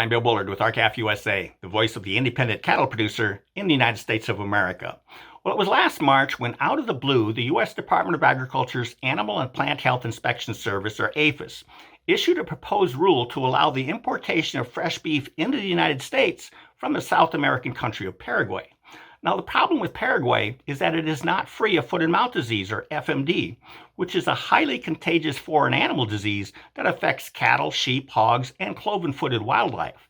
I'm Bill Bullard with APHIS USA, the voice of the independent cattle producer in the United States of America. Well, it was last March when, out of the blue, the U.S. Department of Agriculture's Animal and Plant Health Inspection Service, or APHIS, issued a proposed rule to allow the importation of fresh beef into the United States from the South American country of Paraguay. Now, the problem with Paraguay is that it is not free of foot and mouth disease, or FMD, which is a highly contagious foreign animal disease that affects cattle, sheep, hogs, and cloven-footed wildlife.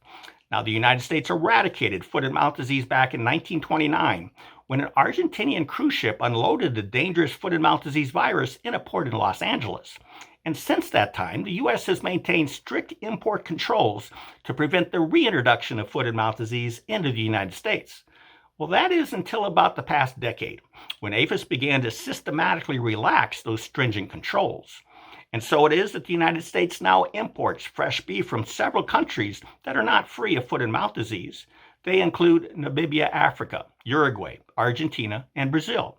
Now, the United States eradicated foot and mouth disease back in 1929 when an Argentinian cruise ship unloaded the dangerous foot and mouth disease virus in a port in Los Angeles. And since that time, the U.S. has maintained strict import controls to prevent the reintroduction of foot and mouth disease into the United States. Well, that is until about the past decade, when APHIS began to systematically relax those stringent controls. And so it is that the United States now imports fresh beef from several countries that are not free of foot and mouth disease. They include Namibia, Africa, Uruguay, Argentina, and Brazil.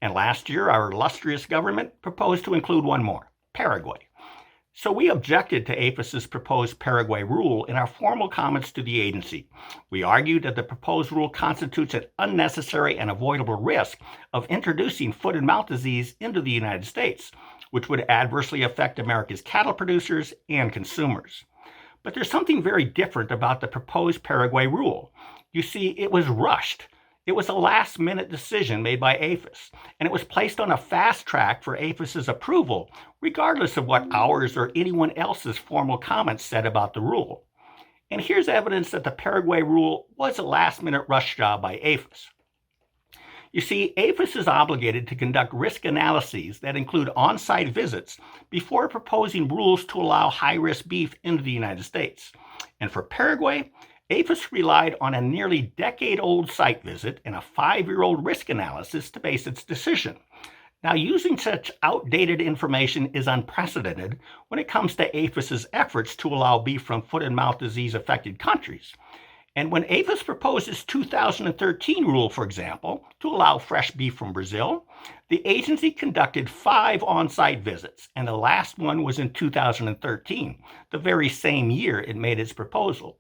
And last year, our illustrious government proposed to include one more, Paraguay. So we objected to APHIS's proposed Paraguay rule in our formal comments to the agency. We argued that the proposed rule constitutes an unnecessary and avoidable risk of introducing foot and mouth disease into the United States, which would adversely affect America's cattle producers and consumers. But there's something very different about the proposed Paraguay rule. You see, it was rushed. It was a last-minute decision made by APHIS, and it was placed on a fast track for APHIS's approval, regardless of what ours or anyone else's formal comments said about the rule. And here's evidence that the Paraguay rule was a last-minute rush job by APHIS. You see, APHIS is obligated to conduct risk analyses that include on-site visits before proposing rules to allow high-risk beef into the United States. And for Paraguay, APHIS relied on a nearly decade-old site visit and a 5-year-old risk analysis to base its decision. Now, using such outdated information is unprecedented when it comes to APHIS's efforts to allow beef from foot and mouth disease-affected countries. And when APHIS proposed its 2013 rule, for example, to allow fresh beef from Brazil, the agency conducted 5 on-site visits, and the last one was in 2013, the very same year it made its proposal.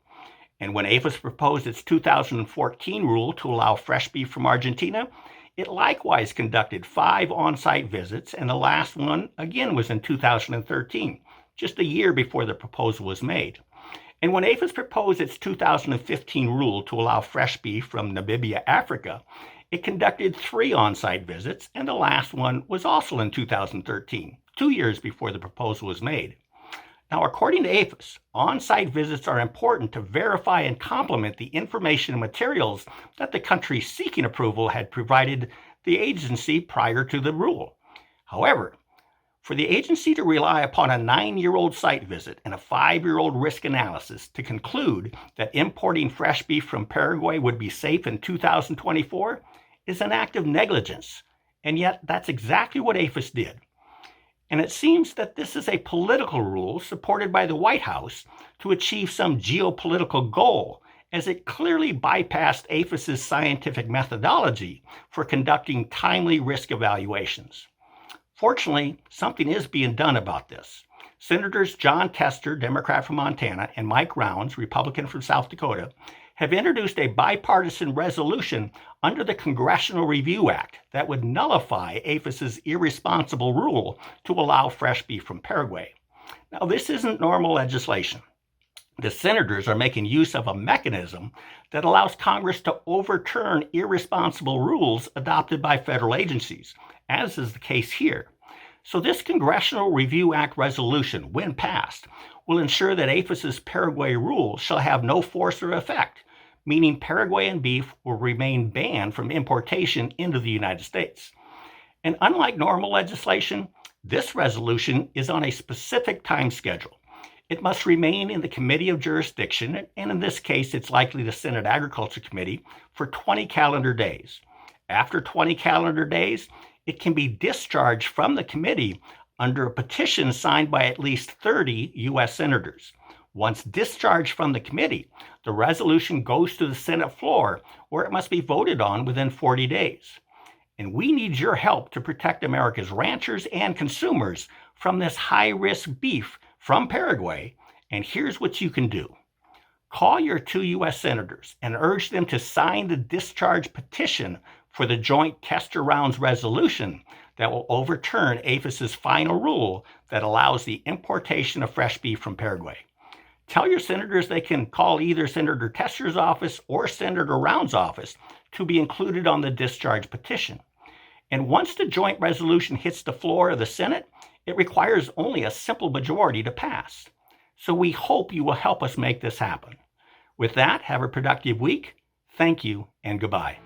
And when APHIS proposed its 2014 rule to allow fresh beef from Argentina, it likewise conducted 5 on-site visits, and the last one, again, was in 2013, just a year before the proposal was made. And when APHIS proposed its 2015 rule to allow fresh beef from Namibia, Africa, it conducted 3 on-site visits, and the last one was also in 2013, 2 years before the proposal was made. Now, according to APHIS, on-site visits are important to verify and complement the information and materials that the country seeking approval had provided the agency prior to the rule. However, for the agency to rely upon a 9-year-old site visit and a 5-year-old risk analysis to conclude that importing fresh beef from Paraguay would be safe in 2024 is an act of negligence. And yet, that's exactly what APHIS did. And it seems that this is a political rule supported by the White House to achieve some geopolitical goal, as it clearly bypassed APHIS's scientific methodology for conducting timely risk evaluations. Fortunately, something is being done about this. Senators John Tester, Democrat from Montana, and Mike Rounds, Republican from South Dakota, have introduced a bipartisan resolution under the Congressional Review Act that would nullify APHIS's irresponsible rule to allow fresh beef from Paraguay. Now, this isn't normal legislation. The senators are making use of a mechanism that allows Congress to overturn irresponsible rules adopted by federal agencies, as is the case here. So this Congressional Review Act resolution, when passed, will ensure that APHIS's Paraguay rule shall have no force or effect, meaning Paraguayan beef will remain banned from importation into the United States. And unlike normal legislation, this resolution is on a specific time schedule. It must remain in the Committee of Jurisdiction, and in this case, it's likely the Senate Agriculture Committee, for 20 calendar days. After 20 calendar days, it can be discharged from the committee under a petition signed by at least 30 U.S. senators. Once discharged from the committee, the resolution goes to the Senate floor, where it must be voted on within 40 days. And we need your help to protect America's ranchers and consumers from this high-risk beef from Paraguay. And here's what you can do. Call your 2 U.S. senators and urge them to sign the discharge petition for the Joint Tester Rounds resolution that will overturn APHIS's final rule that allows the importation of fresh beef from Paraguay. Tell your senators they can call either Senator Tester's office or Senator Rounds' office to be included on the discharge petition. And once the joint resolution hits the floor of the Senate, it requires only a simple majority to pass. So we hope you will help us make this happen. With that, have a productive week. Thank you and goodbye.